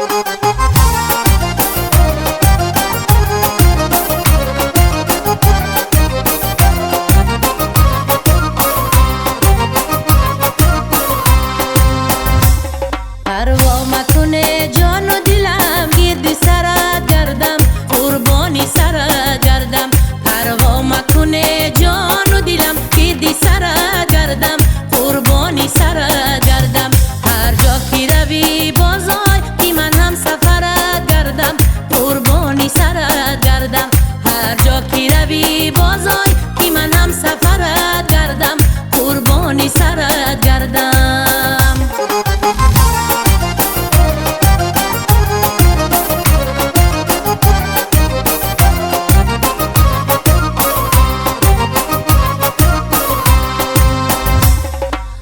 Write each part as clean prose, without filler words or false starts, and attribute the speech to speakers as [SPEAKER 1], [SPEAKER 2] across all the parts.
[SPEAKER 1] پروا مکنه جان و دلم، گرد سرت گردم، قربانی سرت گردم. پروا مکنه جان و دلم، گرد سرت گردم، قربانی سرت گردم. هر جا که روی بازای که من هم سفرت گردم، قربانی سرت گردم. هر جا که روی بازای که من هم سفرت گردم، قربانی سرت گردم.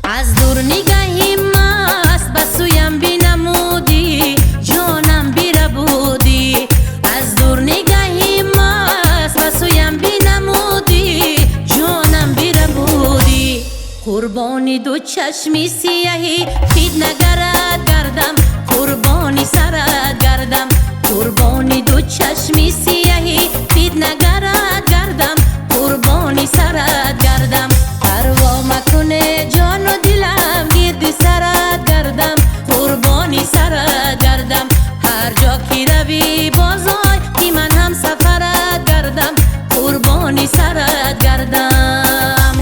[SPEAKER 1] از دور نگاهی مست بسویم بینمودی، جانم بیره بودی. از دور نگاهی مست بسویم بینمودی، جانم بیره بودی. قربانی دو چشمی سیاهی خیدنگرت گردم، قربانی سرت گردم. قربانی دو چشمی سیاهی خیدنگرت گردم، قربانی سرت گردم. پروا مکنه جان و دلم، گرد سرت گردم، قربانی سرت گردم. هر جا که روی بازای که من هم سفرت گردم، قربانی سرت گردم.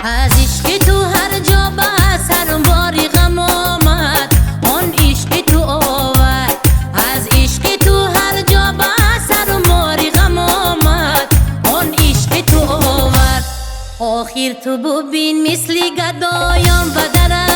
[SPEAKER 1] از عشق تو هر جا بس سرم باری غم آمد، آن عشق تو آورد. از عشق تو هر جا بس سرم باری غم آمد، آن عشق تو آورد. آخر تو ببین مثل گدایان و درم